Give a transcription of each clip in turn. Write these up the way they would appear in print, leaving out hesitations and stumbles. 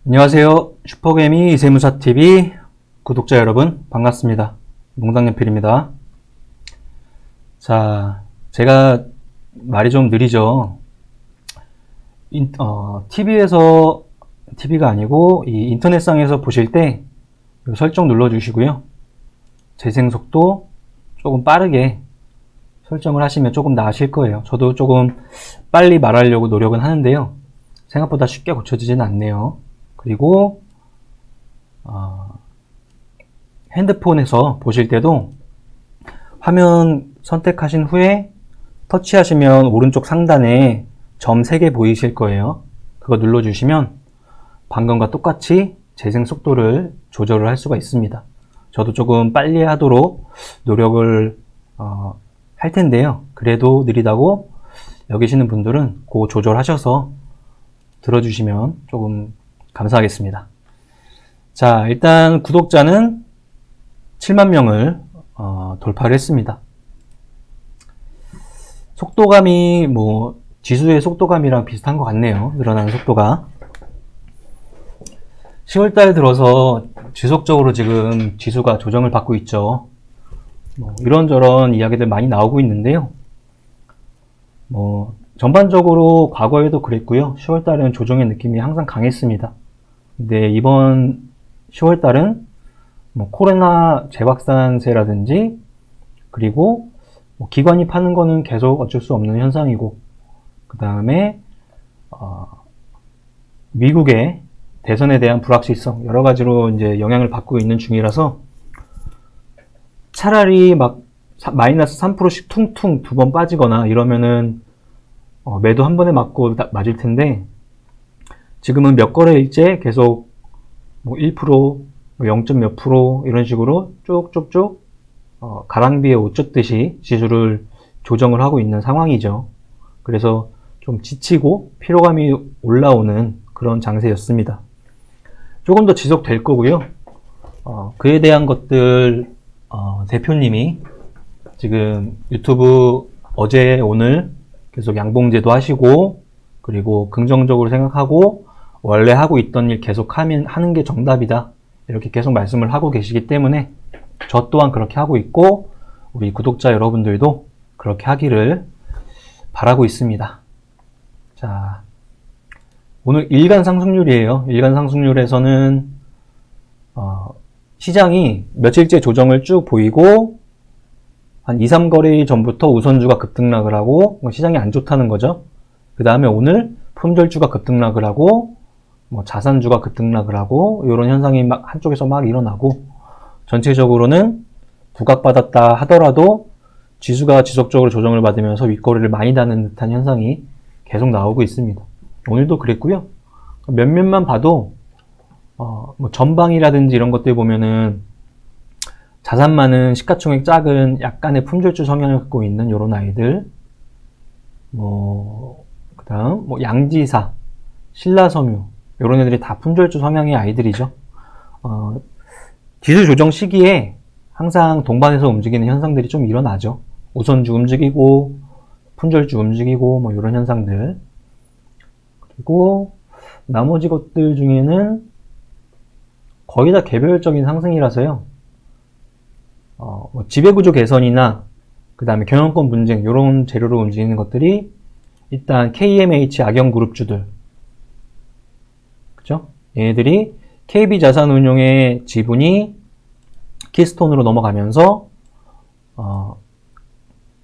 안녕하세요. 슈퍼개미 세무사TV 구독자 여러분 반갑습니다. 몽당연필입니다. 자, 제가 말이 좀 느리죠. TV가 아니고 이 인터넷상에서 보실 때 설정 눌러주시고요. 재생속도 조금 빠르게 설정을 하시면 조금 나으실 거예요. 저도 조금 빨리 말하려고 노력은 하는데요. 생각보다 쉽게 고쳐지지는 않네요. 그리고 핸드폰에서 보실 때도 화면 선택하신 후에 터치하시면 오른쪽 상단에 점 3개 보이실 거예요. 그거 눌러주시면 방금과 똑같이 재생 속도를 조절을 할 수가 있습니다. 저도 조금 빨리 하도록 노력을 할 텐데요. 그래도 느리다고 여기시는 분들은 그거 조절하셔서 들어주시면 조금 감사하겠습니다. 자, 일단 구독자는 7만 명을 돌파를 했습니다. 속도감이 지수의 속도감이랑 비슷한 것 같네요. 늘어나는 속도가. 10월달 들어서 지속적으로 지금 지수가 조정을 받고 있죠. 이런저런 이야기들 많이 나오고 있는데요. 전반적으로 과거에도 그랬고요. 10월달은 조정의 느낌이 항상 강했습니다. 근데 이번 10월달은 코로나 재확산세라든지 그리고 기관이 파는 거는 계속 어쩔 수 없는 현상이고, 그 다음에 미국의 대선에 대한 불확실성 여러 가지로 이제 영향을 받고 있는 중이라서 차라리 마이너스 3%씩 퉁퉁 2번 빠지거나 이러면은 매도 한 번에 맞을 텐데, 지금은 몇 거래일째 계속 1%, 0. 몇 프로 이런 식으로 쭉쭉쭉 가랑비에 옷 젖듯이 지수를 조정을 하고 있는 상황이죠. 그래서 좀 지치고 피로감이 올라오는 그런 장세였습니다. 조금 더 지속될 거고요. 그에 대한 것들 대표님이 지금 유튜브 어제 오늘 계속 양봉제도 하시고, 그리고 긍정적으로 생각하고 원래 하고 있던 일 계속 하는 게 정답이다, 이렇게 계속 말씀을 하고 계시기 때문에 저 또한 그렇게 하고 있고 우리 구독자 여러분들도 그렇게 하기를 바라고 있습니다. 자, 오늘 일간 상승률이에요. 일간 상승률에서는 시장이 며칠째 조정을 쭉 보이고 한 2, 3거래일 전부터 우선주가 급등락을 하고 시장이 안 좋다는 거죠. 그 다음에 오늘 품절주가 급등락을 하고 자산주가 급등락을 하고 이런 현상이 한쪽에서 일어나고, 전체적으로는 부각받았다 하더라도 지수가 지속적으로 조정을 받으면서 윗거래를 많이 다는 듯한 현상이 계속 나오고 있습니다. 오늘도 그랬고요. 몇몇만 봐도 전방이라든지 이런 것들 보면은 자산 많은 시가총액 작은 약간의 품절주 성향을 갖고 있는 이런 아이들, 그 다음 양지사, 신라섬유 이런 애들이 다 품절주 성향의 아이들이죠. 지수 조정 시기에 항상 동반해서 움직이는 현상들이 좀 일어나죠. 우선주 움직이고 품절주 움직이고 이런 현상들. 그리고 나머지 것들 중에는 거의 다 개별적인 상승이라서요. 지배구조 개선이나 그 다음에 경영권 분쟁 이런 재료로 움직이는 것들이 일단 KMH 악영그룹주들, 그죠? 얘네들이 KB자산운용의 지분이 키스톤으로 넘어가면서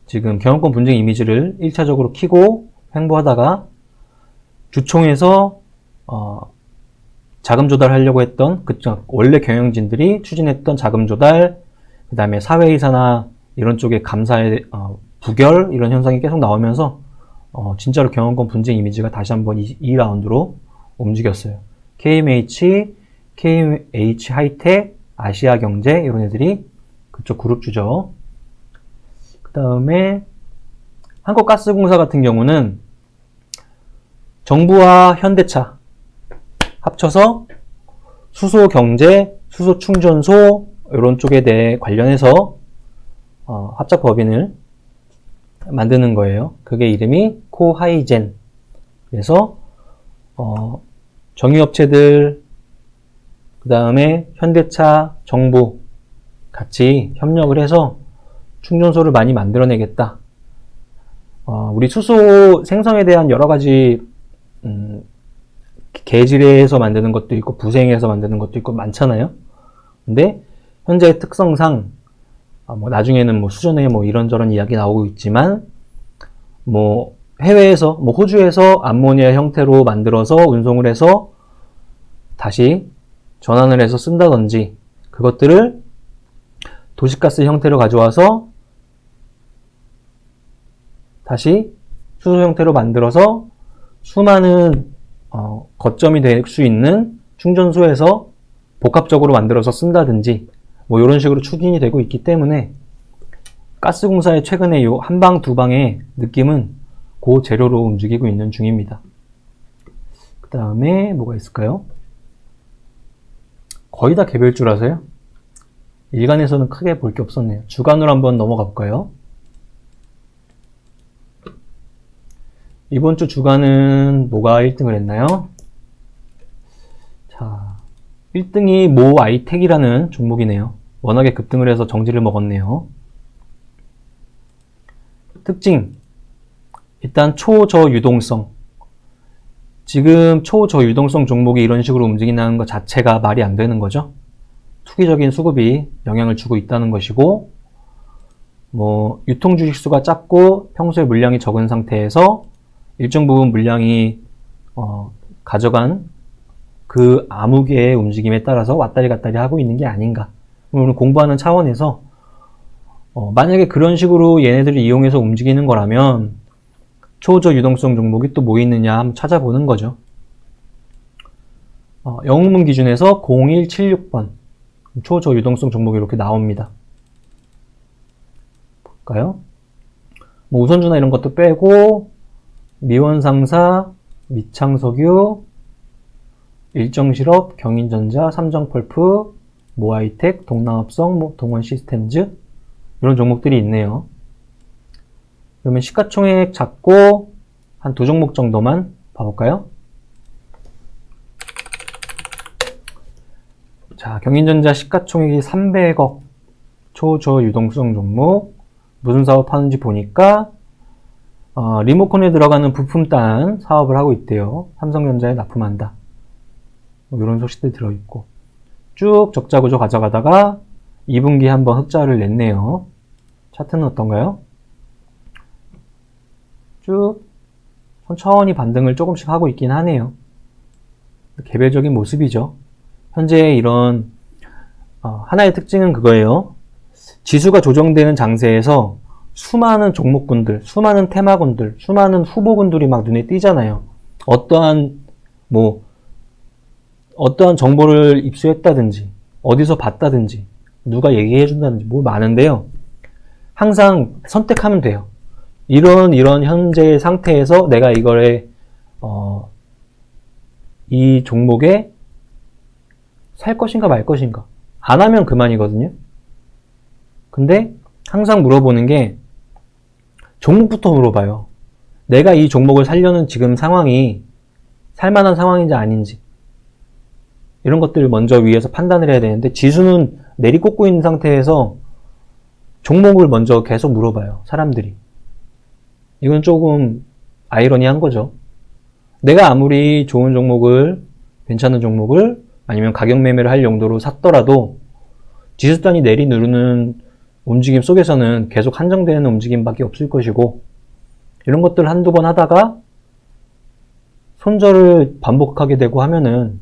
지금 경영권 분쟁 이미지를 1차적으로 키고 횡보하다가 주총에서 자금 조달하려고 했던 원래 경영진들이 추진했던 자금 조달, 그 다음에 사회이사나 이런 쪽에 감사의 부결 이런 현상이 계속 나오면서 진짜로 경영권 분쟁 이미지가 다시 한번 2라운드로 움직였어요. KMH, KMH 하이텍, 아시아경제 이런 애들이 그쪽 그룹주죠. 그 다음에 한국가스공사 같은 경우는 정부와 현대차 합쳐서 수소경제, 수소충전소 이런 쪽에 대해 관련해서 합작법인을 만드는 거예요. 그게 이름이 코하이젠. 그래서 정유업체들, 그 다음에 현대차, 정부 같이 협력을 해서 충전소를 많이 만들어내겠다. 우리 수소 생성에 대한 여러 가지 계질에서 만드는 것도 있고 부생해서 만드는 것도 있고 많잖아요. 근데 현재의 특성상 뭐 나중에는 뭐 수전에 뭐 이런저런 이야기 나오고 있지만 뭐 해외에서 뭐 호주에서 암모니아 형태로 만들어서 운송을 해서 다시 전환을 해서 쓴다든지 그것들을 도시가스 형태로 가져와서 다시 수소 형태로 만들어서 수많은 거점이 될 수 있는 충전소에서 복합적으로 만들어서 쓴다든지 뭐 이런 식으로 추진이 되고 있기 때문에 가스공사의 최근에 요 한방 두방의 느낌은 그 재료로 움직이고 있는 중입니다. 그 다음에 뭐가 있을까요? 거의 다 개별주라서요. 일간에서는 크게 볼 게 없었네요. 주간으로 한번 넘어가 볼까요? 이번 주 주간은 뭐가 1등을 했나요? 자, 1등이 모 아이텍이라는 종목이네요. 워낙에 급등을 해서 정지를 먹었네요. 특징, 일단 초저유동성. 지금 초저유동성 종목이 이런 식으로 움직이는 것 자체가 말이 안 되는 거죠. 투기적인 수급이 영향을 주고 있다는 것이고, 뭐 유통 주식수가 작고 평소에 물량이 적은 상태에서 일정 부분 물량이 가져간 그 암흑의 움직임에 따라서 왔다리 갔다리 하고 있는 게 아닌가. 오늘 공부하는 차원에서 만약에 그런 식으로 얘네들을 이용해서 움직이는 거라면 초저 유동성 종목이 또 뭐 있느냐 한번 찾아보는 거죠. 영웅문 기준에서 0176번 초저 유동성 종목이 이렇게 나옵니다. 볼까요? 뭐 우선주나 이런 것도 빼고 미원상사, 미창석유, 일정실업, 경인전자, 삼성펄프, 모아이텍, 동남합성, 동원시스템즈 이런 종목들이 있네요. 그러면 시가총액 잡고 한 두 종목 정도만 봐볼까요? 자, 경인전자 시가총액이 300억 초저유동성 종목 무슨 사업 하는지 보니까 리모컨에 들어가는 부품단 사업을 하고 있대요. 삼성전자에 납품한다. 뭐 이런 소식들 들어있고 쭉 적자 구조 가져가다가 2분기에 한번 흑자를 냈네요. 차트는 어떤가요? 쭉 천천히 반등을 조금씩 하고 있긴 하네요. 개별적인 모습이죠. 현재 이런 하나의 특징은 그거예요. 지수가 조정되는 장세에서 수많은 종목군들, 수많은 테마군들, 수많은 후보군들이 막 눈에 띄잖아요. 어떠한 정보를 입수했다든지, 어디서 봤다든지, 누가 얘기해준다든지, 뭐 많은데요. 항상 선택하면 돼요. 이런 현재 상태에서 내가 이 종목에 살 것인가 말 것인가. 안 하면 그만이거든요. 근데 항상 물어보는 게 종목부터 물어봐요. 내가 이 종목을 살려는 지금 상황이 살만한 상황인지 아닌지 이런 것들을 먼저 위에서 판단을 해야 되는데 지수는 내리꽂고 있는 상태에서 종목을 먼저 계속 물어봐요. 사람들이. 이건 조금 아이러니한 거죠. 내가 아무리 좋은 종목을 괜찮은 종목을 아니면 가격 매매를 할 용도로 샀더라도 지수단이 내리누르는 움직임 속에서는 계속 한정되는 움직임밖에 없을 것이고 이런 것들 한두 번 하다가 손절을 반복하게 되고 하면은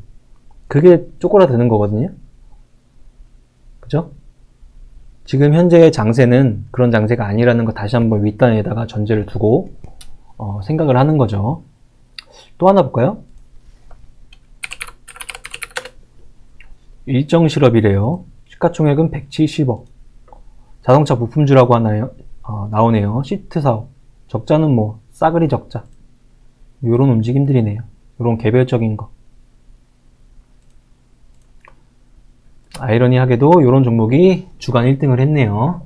그게 쪼그라드는 거거든요. 그죠? 지금 현재의 장세는 그런 장세가 아니라는 거 다시 한번 윗단에다가 전제를 두고 생각을 하는 거죠. 또 하나 볼까요? 일정실업이래요. 시가총액은 170억. 자동차 부품주라고 하나요? 나오네요. 시트 사업. 적자는 뭐 싸그리 적자. 이런 움직임들이네요. 이런 개별적인 거. 아이러니하게도 이런 종목이 주간 1등을 했네요.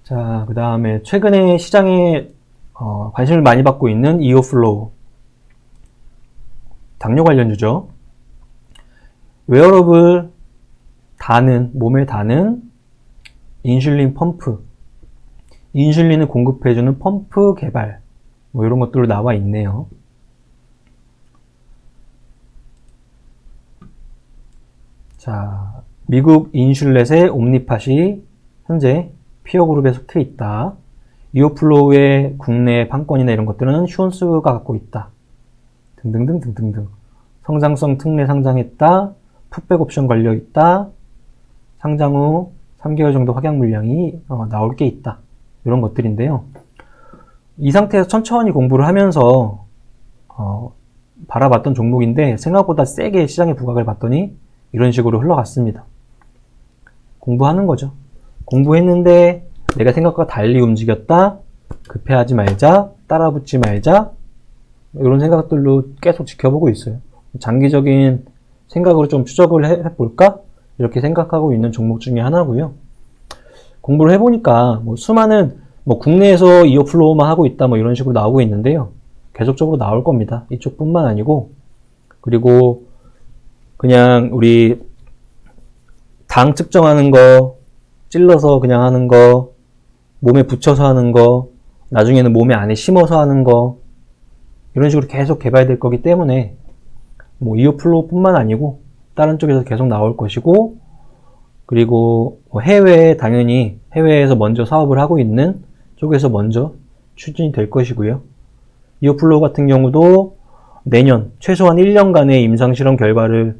자, 그 다음에 최근에 시장에 관심을 많이 받고 있는 이오플로우. 당뇨 관련주죠. 웨어러블 몸에 다는 인슐린 펌프, 인슐린을 공급해주는 펌프 개발, 뭐 이런 것들로 나와 있네요. 자, 미국 인슐렛의 옴니팟이 현재 피어그룹에 속해 있다. 이오플로우의 국내 판권이나 이런 것들은 휴원스가 갖고 있다. 등등등. 성장성 특례 상장했다. 풋백 옵션 걸려있다. 상장 후 3개월 정도 확약 물량이 나올 게 있다. 이런 것들인데요. 이 상태에서 천천히 공부를 하면서 바라봤던 종목인데 생각보다 세게 시장에 부각을 받더니 이런 식으로 흘러갔습니다. 공부하는 거죠. 공부했는데 내가 생각과 달리 움직였다. 급해하지 말자. 따라붙지 말자. 이런 생각들로 계속 지켜보고 있어요. 장기적인 생각으로 좀 추적을 해볼까? 이렇게 생각하고 있는 종목 중에 하나고요. 공부를 해보니까 수많은 국내에서 이어플로우만 하고 있다 이런 식으로 나오고 있는데요. 계속적으로 나올 겁니다. 이쪽뿐만 아니고, 그리고 그냥 우리 당 측정하는 거, 찔러서 그냥 하는 거, 몸에 붙여서 하는 거, 나중에는 몸에 안에 심어서 하는 거, 이런 식으로 계속 개발될 거기 때문에 이어플로우 뿐만 아니고 다른 쪽에서 계속 나올 것이고, 그리고 해외에 당연히 해외에서 먼저 사업을 하고 있는 쪽에서 먼저 추진이 될 것이고요. 이어플로우 같은 경우도 내년 최소한 1년간의 임상실험 결과를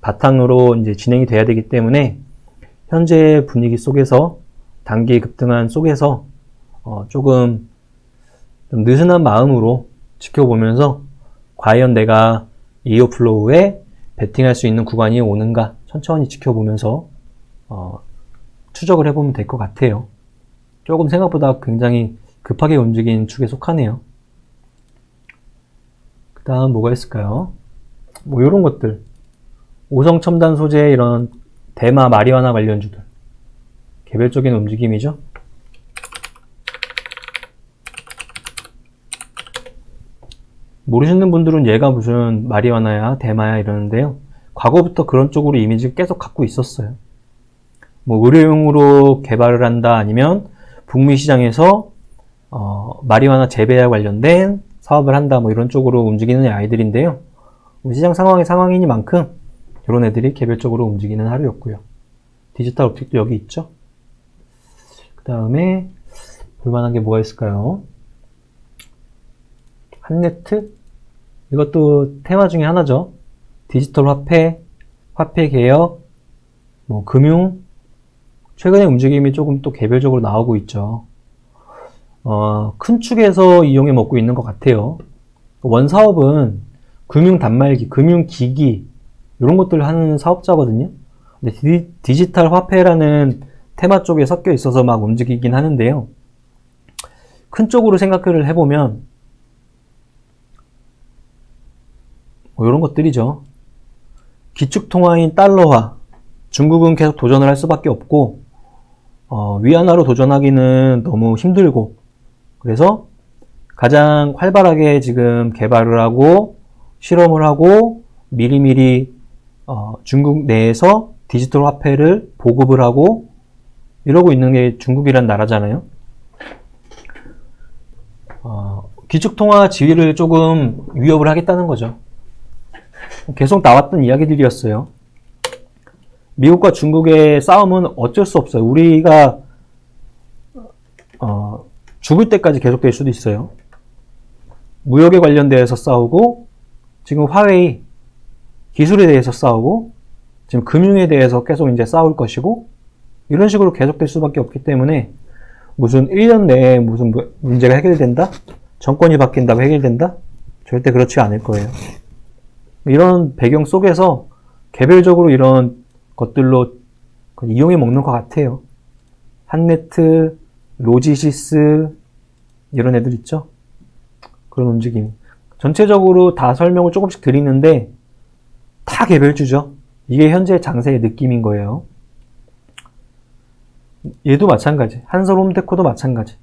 바탕으로 이제 진행이 돼야 되기 때문에 현재 분위기 속에서 단기 급등한 속에서 조금 좀 느슨한 마음으로 지켜보면서 과연 내가 이어플로우에 베팅할 수 있는 구간이 오는가 천천히 지켜보면서 추적을 해보면 될 것 같아요. 조금 생각보다 굉장히 급하게 움직인 축에 속하네요. 그 다음 뭐가 있을까요? 이런 것들, 오성첨단 소재 이런 대마 마리화나 관련주들 개별적인 움직임이죠. 모르시는 분들은 얘가 무슨 마리화나야 대마야 이러는데요. 과거부터 그런 쪽으로 이미지를 계속 갖고 있었어요. 의료용으로 개발을 한다, 아니면 북미 시장에서 마리화나 재배와 관련된 사업을 한다, 이런 쪽으로 움직이는 아이들인데요. 시장 상황이니만큼 이런 애들이 개별적으로 움직이는 하루였고요. 디지털 옵틱도 여기 있죠. 그 다음에 볼만한 게 뭐가 있을까요? 한네트? 이것도 테마 중에 하나죠. 디지털 화폐 개혁, 금융, 최근에 움직임이 조금 또 개별적으로 나오고 있죠. 큰 축에서 이용해 먹고 있는 것 같아요. 원 사업은 금융 단말기, 금융기기, 이런 것들을 하는 사업자거든요. 근데 디지털 화폐라는 테마 쪽에 섞여 있어서 막 움직이긴 하는데요. 큰 쪽으로 생각을 해보면 이런 것들이죠. 기축통화인 달러화, 중국은 계속 도전을 할 수밖에 없고 위안화로 도전하기는 너무 힘들고, 그래서 가장 활발하게 지금 개발을 하고 실험을 하고 미리미리 중국 내에서 디지털 화폐를 보급을 하고 이러고 있는 게 중국이란 나라잖아요. 기축통화 지위를 조금 위협을 하겠다는 거죠. 계속 나왔던 이야기들이었어요. 미국과 중국의 싸움은 어쩔 수 없어요. 우리가 죽을 때까지 계속될 수도 있어요. 무역에 관련돼서 싸우고, 지금 화웨이 기술에 대해서 싸우고, 지금 금융에 대해서 계속 이제 싸울 것이고, 이런 식으로 계속될 수밖에 없기 때문에 무슨 1년 내에 무슨 문제가 해결된다? 정권이 바뀐다고 해결된다? 절대 그렇지 않을 거예요. 이런 배경 속에서 개별적으로 이런 것들로 이용해 먹는 것 같아요. 한네트, 로지시스, 이런 애들 있죠? 그런 움직임. 전체적으로 다 설명을 조금씩 드리는데 다 개별주죠. 이게 현재 장세의 느낌인 거예요. 얘도 마찬가지. 한솔홈테코도 마찬가지.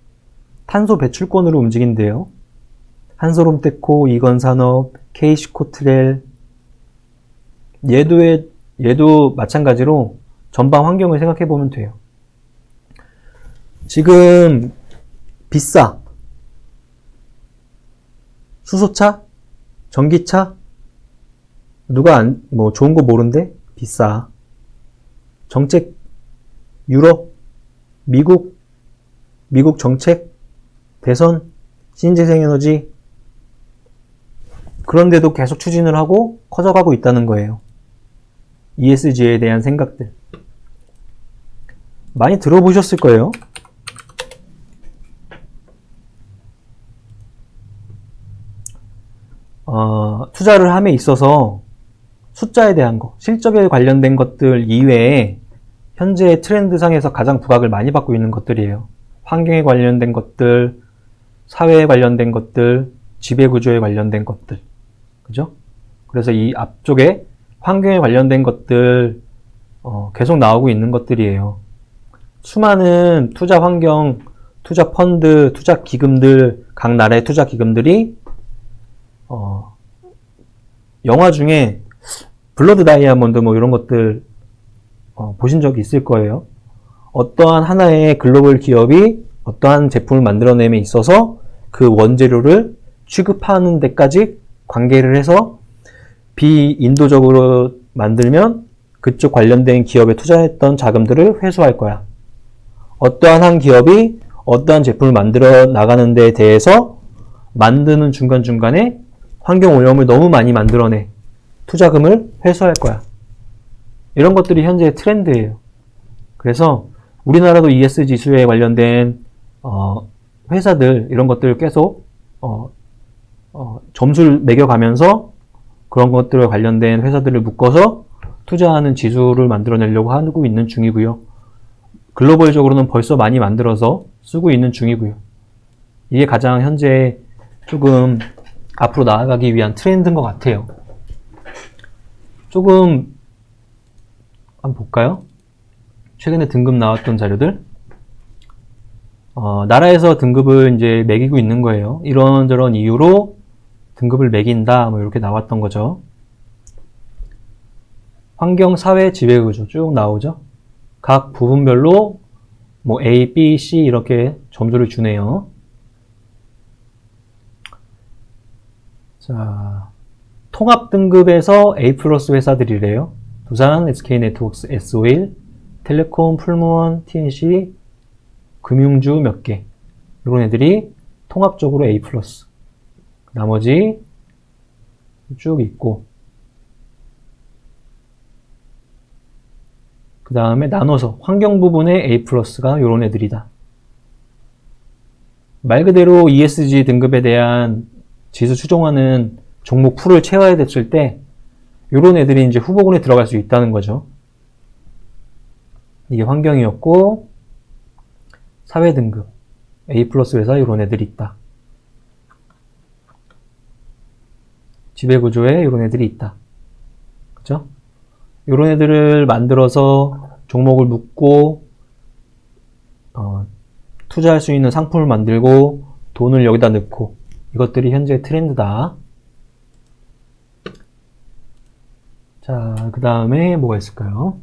탄소 배출권으로 움직인대요. 한솔홈테코, 이건산업, KC코트렐, 얘도 마찬가지로 전방 환경을 생각해 보면 돼요. 지금 비싸. 수소차? 전기차? 누가 뭐 좋은 거 모른대? 비싸. 정책, 유럽, 미국 정책, 대선, 신재생에너지, 그런데도 계속 추진을 하고 커져가고 있다는 거예요. ESG에 대한 생각들. 많이 들어보셨을 거예요. 투자를 함에 있어서 숫자에 대한 거, 실적에 관련된 것들 이외에 현재 트렌드상에서 가장 부각을 많이 받고 있는 것들이에요. 환경에 관련된 것들, 사회에 관련된 것들, 지배구조에 관련된 것들. 그죠? 그래서 이 앞쪽에 환경에 관련된 것들 계속 나오고 있는 것들이에요. 수많은 투자 환경, 투자 펀드, 투자 기금들, 각 나라의 투자 기금들이 영화 중에 블러드 다이아몬드 뭐 이런 것들 보신 적이 있을 거예요. 어떠한 하나의 글로벌 기업이 어떠한 제품을 만들어냄에 있어서 그 원재료를 취급하는 데까지 관계를 해서 비인도적으로 만들면 그쪽 관련된 기업에 투자했던 자금들을 회수할 거야. 어떠한 한 기업이 어떠한 제품을 만들어 나가는 데 대해서 만드는 중간중간에 환경 오염을 너무 많이 만들어내 투자금을 회수할 거야. 이런 것들이 현재의 트렌드예요. 그래서 우리나라도 ES 지수에 관련된 회사들 이런 것들을 계속 점수를 매겨가면서 그런 것들에 관련된 회사들을 묶어서 투자하는 지수를 만들어내려고 하고 있는 중이고요. 글로벌적으로는 벌써 많이 만들어서 쓰고 있는 중이고요. 이게 가장 현재 조금 앞으로 나아가기 위한 트렌드인 것 같아요. 조금 한번 볼까요? 최근에 등급 나왔던 자료들. 나라에서 등급을 이제 매기고 있는 거예요. 이런저런 이유로 등급을 매긴다, 뭐 이렇게 나왔던 거죠. 환경, 사회, 지배구조 쭉 나오죠. 각 부분별로 뭐 A, B, C 이렇게 점수를 주네요. 자, 통합 등급에서 A 플러스 회사들이래요. 두산, SK네트워크스, S-오일, 텔레콤, 풀무원, TNC, 금융주 몇 개. 이런 애들이 통합적으로 A 플러스. 나머지 쭉 있고. 그 다음에 나눠서 환경 부분에 A 플러스가 이런 애들이다. 말 그대로 ESG 등급에 대한 지수 추종하는 종목 풀을 채워야 됐을 때 이런 애들이 이제 후보군에 들어갈 수 있다는 거죠. 이게 환경이었고 사회 등급 A 플러스 회사 이런 애들이 있다. 지배구조에 이런 애들이 있다. 그죠? 이런 애들을 만들어서 종목을 묶고 투자할 수 있는 상품을 만들고 돈을 여기다 넣고 이것들이 현재 트렌드다. 자, 그 다음에 뭐가 있을까요?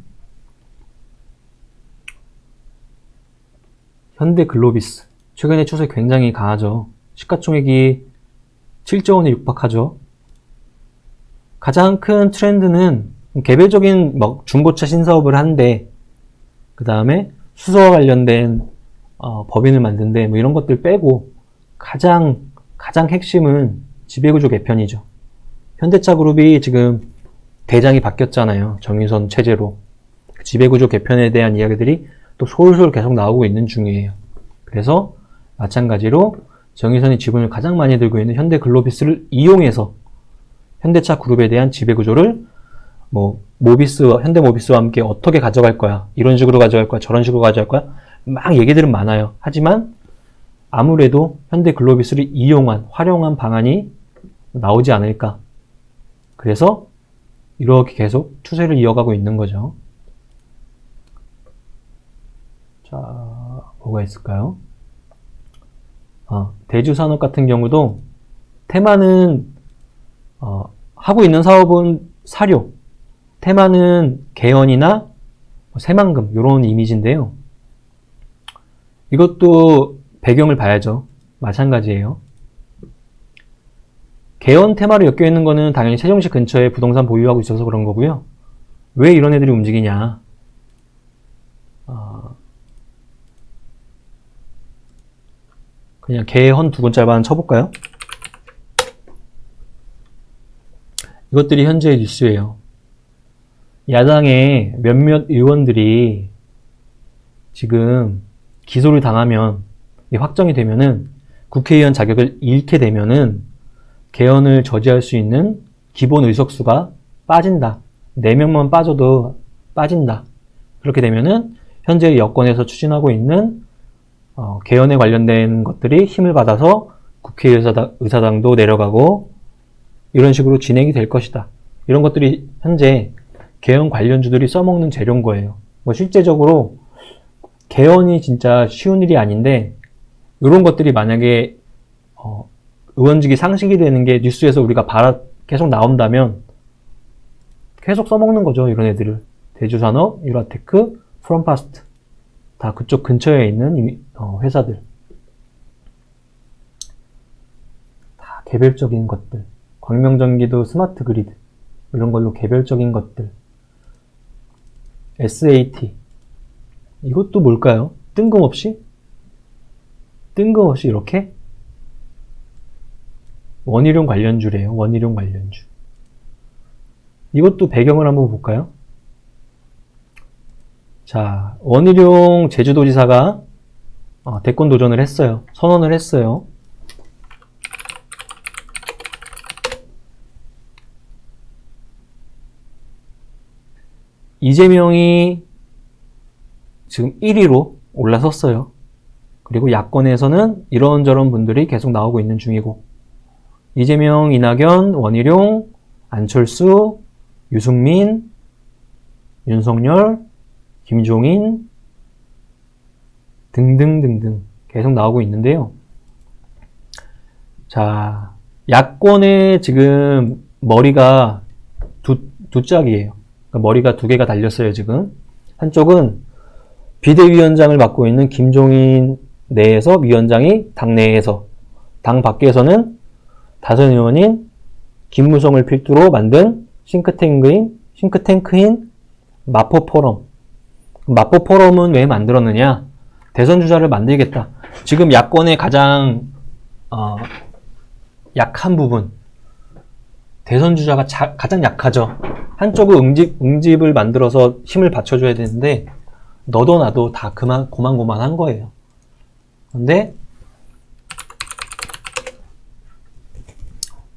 현대글로비스. 최근에 추세 굉장히 강하죠. 시가총액이 7조 원에 육박하죠. 가장 큰 트렌드는 개별적인 중고차 신사업을 한대, 그 다음에 수소와 관련된 법인을 만든대, 뭐 이런 것들 빼고 가장 핵심은 지배구조 개편이죠. 현대차 그룹이 지금 대장이 바뀌었잖아요. 정유선 체제로. 지배구조 개편에 대한 이야기들이 또 솔솔 계속 나오고 있는 중이에요. 그래서 마찬가지로 정유선이 지분을 가장 많이 들고 있는 현대글로비스를 이용해서 현대차 그룹에 대한 지배구조를 현대모비스와 함께 어떻게 가져갈 거야. 이런 식으로 가져갈 거야. 저런 식으로 가져갈 거야. 막 얘기들은 많아요. 하지만 아무래도 현대글로비스를 활용한 방안이 나오지 않을까. 그래서 이렇게 계속 추세를 이어가고 있는 거죠. 자, 뭐가 있을까요? 대주산업 같은 경우도 테마는 하고 있는 사업은 사료, 테마는 개헌이나 새만금 이런 이미지인데요. 이것도 배경을 봐야죠. 마찬가지예요. 개헌 테마로 엮여 있는 거는 당연히 세종시 근처에 부동산 보유하고 있어서 그런 거고요. 왜 이런 애들이 움직이냐? 그냥 개헌 두 글자만 쳐볼까요? 이것들이 현재의 뉴스예요. 야당의 몇몇 의원들이 지금 기소를 당하면, 확정이 되면은 국회의원 자격을 잃게 되면은 개헌을 저지할 수 있는 기본 의석수가 빠진다. 4명만 빠져도 빠진다. 그렇게 되면은 현재 여권에서 추진하고 있는 개헌에 관련된 것들이 힘을 받아서 국회의사당도 내려가고 이런 식으로 진행이 될 것이다. 이런 것들이 현재 개헌 관련주들이 써먹는 재료인 거예요. 실제적으로 개헌이 진짜 쉬운 일이 아닌데 이런 것들이 만약에 의원직이 상식이 되는 게 뉴스에서 우리가 계속 나온다면 계속 써먹는 거죠. 이런 애들을. 대주산업, 유라테크, 프롬파스트 다 그쪽 근처에 있는 회사들. 다 개별적인 것들. 광명전기도 스마트 그리드 이런 걸로 개별적인 것들. SAT 이것도 뭘까요? 뜬금없이 이렇게 원희룡 관련주래요. 원희룡 관련주. 이것도 배경을 한번 볼까요? 자, 원희룡 제주도지사가 대권 도전을 했어요. 선언을 했어요. 이재명이 지금 1위로 올라섰어요. 그리고 야권에서는 이런저런 분들이 계속 나오고 있는 중이고 이재명, 이낙연, 원희룡, 안철수, 유승민, 윤석열, 김종인 등등등등 계속 나오고 있는데요. 자, 야권의 지금 머리가 두 짝이에요. 그러니까 머리가 두 개가 달렸어요, 지금. 한쪽은 비대위원장을 맡고 있는 김종인 내에서 위원장이 당 내에서, 당 밖에서는 다선 의원인 김무성을 필두로 만든 싱크탱크인 마포포럼. 마포포럼은 왜 만들었느냐? 대선 주자를 만들겠다. 지금 야권의 가장 약한 부분, 대선 주자가 가장 약하죠. 한쪽은 응집을 만들어서 힘을 받쳐줘야 되는데 너도 나도 다 고만고만한 거예요. 근데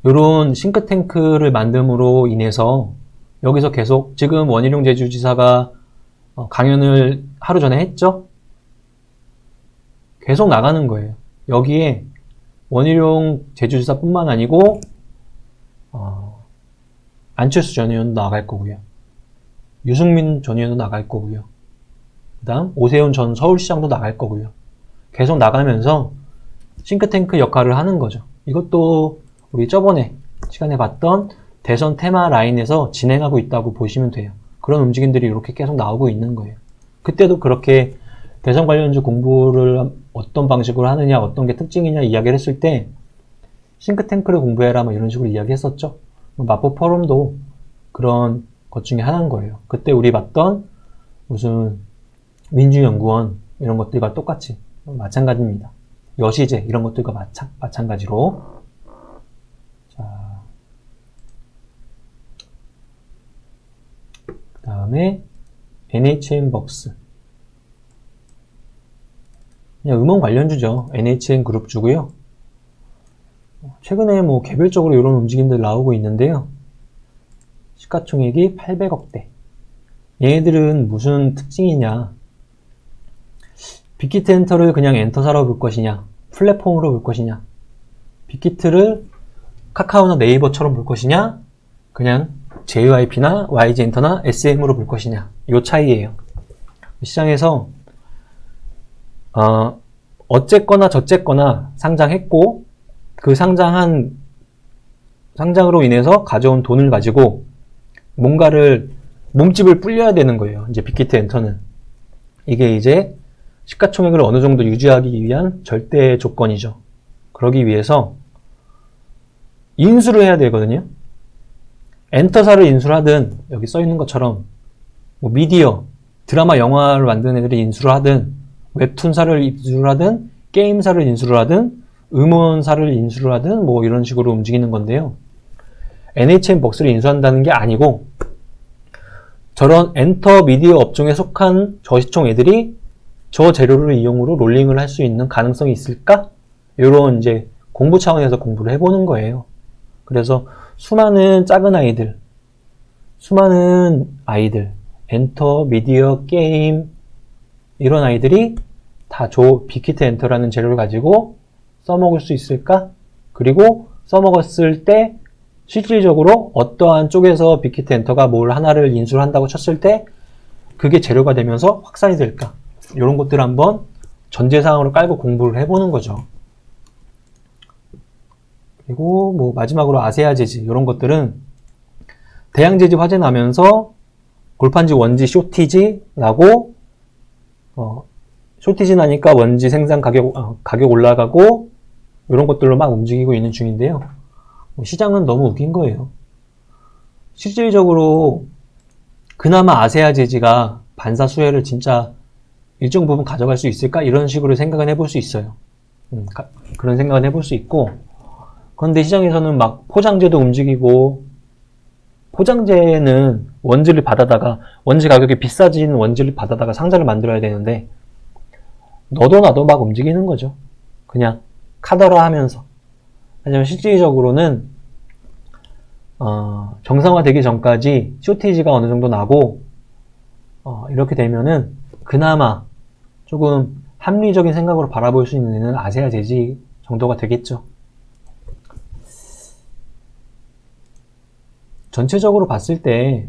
요런 싱크탱크를 만듦으로 인해서 여기서 계속 지금 원희룡 제주지사가 강연을 하루 전에 했죠? 계속 나가는 거예요. 여기에 원희룡 제주지사뿐만 아니고 안철수 전 의원도 나갈 거고요. 유승민 전 의원도 나갈 거고요. 그 다음 오세훈 전 서울시장도 나갈 거고요. 계속 나가면서 싱크탱크 역할을 하는 거죠. 이것도 우리 저번에 시간에 봤던 대선 테마 라인에서 진행하고 있다고 보시면 돼요. 그런 움직임들이 이렇게 계속 나오고 있는 거예요. 그때도 그렇게 대선 관련주 공부를 어떤 방식으로 하느냐, 어떤 게 특징이냐 이야기를 했을 때 싱크탱크를 공부해라 뭐 이런 식으로 이야기했었죠. 마포 포럼도 그런 것 중에 하나인 거예요. 그때 우리 봤던 무슨 민주연구원 이런 것들과 똑같이 마찬가지입니다. 여시제 이런 것들과 마찬가지로. 자, 그 다음에 NHN벅스. 그냥 음원 관련주죠. NHN 그룹주고요. 최근에 뭐 개별적으로 이런 움직임들 나오고 있는데요. 시가총액이 800억대. 얘네들은 무슨 특징이냐? 빅히트 엔터를 그냥 엔터사로 볼 것이냐? 플랫폼으로 볼 것이냐? 빅히트를 카카오나 네이버처럼 볼 것이냐? 그냥 JYP나 YG엔터나 SM으로 볼 것이냐? 요 차이예요. 시장에서 어쨌거나 저쨌거나 상장했고 그 상장으로 인해서 가져온 돈을 가지고 뭔가를 몸집을 불려야 되는 거예요. 이제 빅히트 엔터는. 이게 이제 시가총액을 어느 정도 유지하기 위한 절대 조건이죠. 그러기 위해서 인수를 해야 되거든요. 엔터사를 인수를 하든, 여기 써 있는 것처럼 뭐 미디어, 드라마, 영화를 만드는 애들이 인수를 하든, 웹툰사를 인수를 하든, 게임사를 인수를 하든, 음원사를 인수를 하든, 뭐 이런 식으로 움직이는 건데요. NHN벅스를 인수한다는 게 아니고, 저런 엔터 미디어 업종에 속한 저시총 애들이 저 재료를 이용으로 롤링을 할 수 있는 가능성이 있을까? 이런 이제 공부 차원에서 공부를 해보는 거예요. 그래서 수많은 작은 아이들, 엔터, 미디어, 게임, 이런 아이들이 다 빅히트 엔터라는 재료를 가지고 써먹을 수 있을까? 그리고 써먹었을 때 실질적으로 어떠한 쪽에서 빅히트 엔터가 뭘 하나를 인수를 한다고 쳤을 때 그게 재료가 되면서 확산이 될까? 이런 것들을 한번 전제사항으로 깔고 공부를 해보는 거죠. 그리고 뭐 마지막으로 아세아 재지 이런 것들은 대양 재지 화재 나면서 골판지 원지 쇼티지 나고 쇼티지 나니까 원지 생산 가격 올라가고 이런 것들로 막 움직이고 있는 중인데요. 시장은 너무 웃긴 거예요. 실질적으로 그나마 아세아 재지가 반사 수혜를 진짜 일정 부분 가져갈 수 있을까? 이런 식으로 생각은 해볼 수 있어요. 그런 생각은 해볼 수 있고, 그런데 시장에서는 막 포장재도 움직이고, 포장재는 원지를 받아다가, 원지 가격이 비싸진 원지를 받아다가 상자를 만들어야 되는데, 너도 나도 막 움직이는 거죠. 그냥 카더라 하면서. 하지만 실질적으로는 정상화되기 전까지 쇼티지가 어느 정도 나고 이렇게 되면은 그나마 조금 합리적인 생각으로 바라볼 수 있는 애는 아세아 재지 정도가 되겠죠. 전체적으로 봤을 때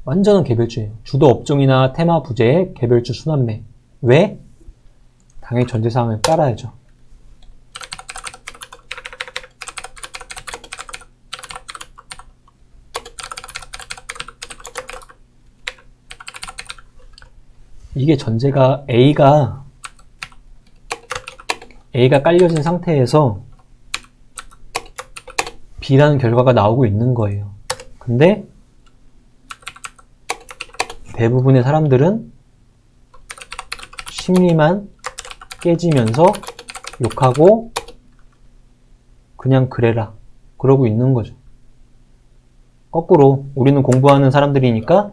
완전한 개별주예요. 주도 업종이나 테마 부재의 개별주 순환매. 왜? 당연히 전제사항을 깔아야죠. 이게 전제가 A가 깔려진 상태에서 B라는 결과가 나오고 있는 거예요. 근데 대부분의 사람들은 심리만 깨지면서 욕하고 그냥 그래라 그러고 있는 거죠. 거꾸로 우리는 공부하는 사람들이니까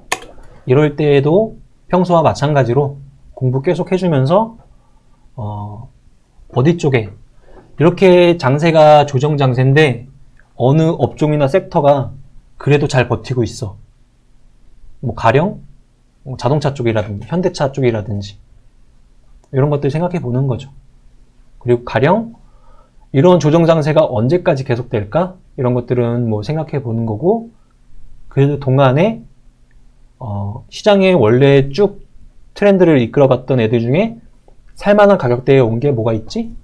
이럴 때에도 평소와 마찬가지로 공부 계속 해주면서 어디 쪽에 이렇게 장세가 조정 장세인데 어느 업종이나 섹터가 그래도 잘 버티고 있어. 뭐 가령 자동차 쪽이라든지 현대차 쪽이라든지 이런 것들 생각해 보는 거죠. 그리고 가령 이런 조정 장세가 언제까지 계속될까? 이런 것들은 뭐 생각해 보는 거고, 그래도 동안에 시장에 원래 쭉 트렌드를 이끌어갔던 애들 중에 살만한 가격대에 온 게 뭐가 있지?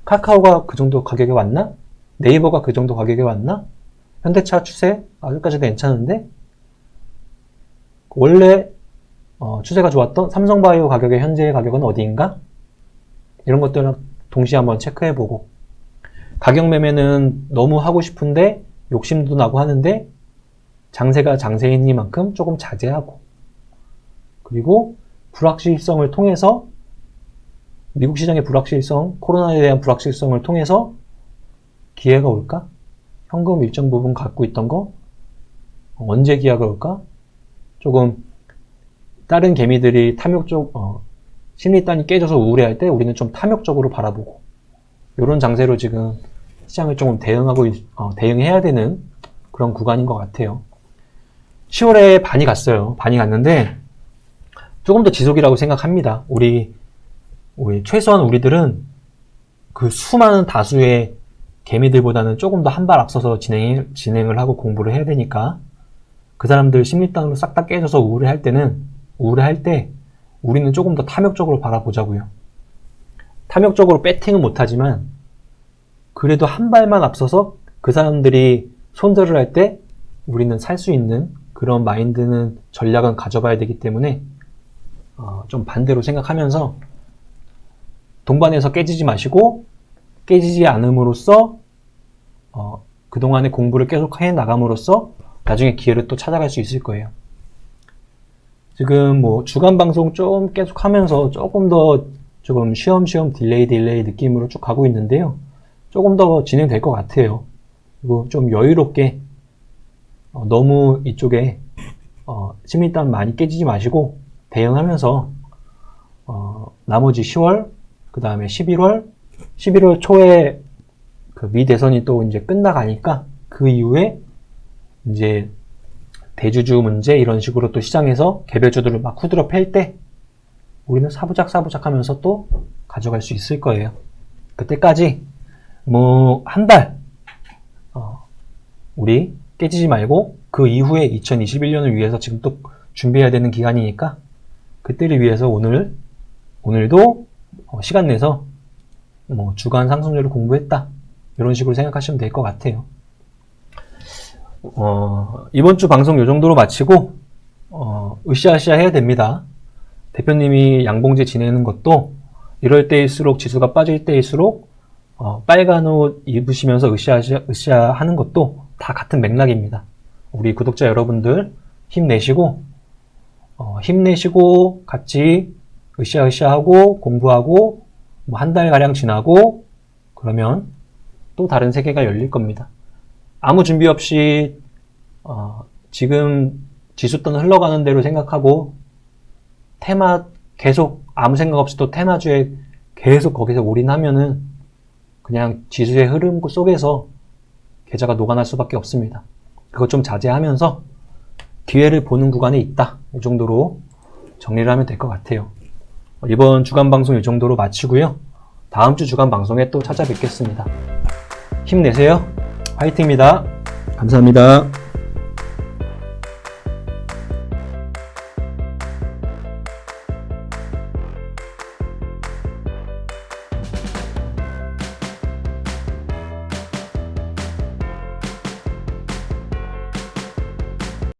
카카오가 그 정도 가격에 왔나? 네이버가 그 정도 가격에 왔나? 현대차 추세 아직까지도 괜찮은데? 원래 추세가 좋았던 삼성바이오 가격의 현재의 가격은 어디인가? 이런 것들은 동시에 한번 체크해보고, 가격 매매는 너무 하고 싶은데 욕심도 나고 하는데 장세가 장세이니만큼 조금 자제하고, 그리고 불확실성을 통해서 미국 시장의 불확실성, 코로나에 대한 불확실성을 통해서 기회가 올까? 현금 일정 부분 갖고 있던 거 언제 기회가 올까? 조금 다른 개미들이 심리단이 깨져서 우울해할 때 우리는 좀 탐욕적으로 바라보고, 이런 장세로 지금 시장을 조금 대응해야 되는 그런 구간인 것 같아요. 10월에 반이 갔어요. 반이 갔는데 조금 더 지속이라고 생각합니다. 우리 최소한 우리들은 그 수많은 다수의 개미들보다는 조금 더 한 발 앞서서 진행을 하고 공부를 해야 되니까, 그 사람들 심리단으로 싹 다 깨져서 우울해할 때 우리는 조금 더 탐욕적으로 바라보자고요. 탐욕적으로 배팅은 못하지만 그래도 한 발만 앞서서 그 사람들이 손절을 할 때 우리는 살 수 있는 그런 마인드는 전략은 가져봐야 되기 때문에 좀 반대로 생각하면서 동반해서 깨지지 마시고 깨지지 않음으로써 그동안의 공부를 계속 해 나감으로써 나중에 기회를 또 찾아갈 수 있을 거예요. 지금 뭐 주간 방송 좀 계속 하면서 조금 더 조금 쉬엄쉬엄 딜레이 느낌으로 쭉 가고 있는데요. 조금 더 진행될 것 같아요. 그리고 좀 여유롭게 너무 이쪽에 심리단 많이 깨지지 마시고 대응하면서 나머지 10월 그 다음에 11월 초에 그 미 대선이 또 이제 끝나가니까 그 이후에 이제 대주주 문제 이런 식으로 또 시장에서 개별주들을 막 후드려 팰 때 우리는 사부작 하면서 또 가져갈 수 있을 거예요. 그때까지 뭐 한 달 우리 깨지지 말고 그 이후에 2021년을 위해서 지금 또 준비해야 되는 기간이니까 그때를 위해서 오늘도 시간 내서 뭐 주간 상승률을 공부했다 이런 식으로 생각하시면 될 것 같아요. 이번 주 방송 요 정도로 마치고 으쌰으쌰 해야 됩니다. 대표님이 양봉제 지내는 것도 이럴 때일수록 지수가 빠질 때일수록 빨간 옷 입으시면서 으쌰으쌰 하는 것도 다 같은 맥락입니다. 우리 구독자 여러분들 힘내시고 같이 으쌰으쌰 하고 공부하고 뭐 한 달가량 지나고 그러면 또 다른 세계가 열릴 겁니다. 아무 준비 없이 지금 지수단은 흘러가는 대로 생각하고 테마 계속 아무 생각 없이 또 테마주에 계속 거기서 올인하면은 그냥 지수의 흐름 속에서 계좌가 녹아날 수밖에 없습니다. 그거 좀 자제하면서 기회를 보는 구간에 있다. 이 정도로 정리를 하면 될 것 같아요. 이번 주간 방송 이 정도로 마치고요. 다음 주 주간 방송에 또 찾아뵙겠습니다. 힘내세요. 화이팅입니다. 감사합니다.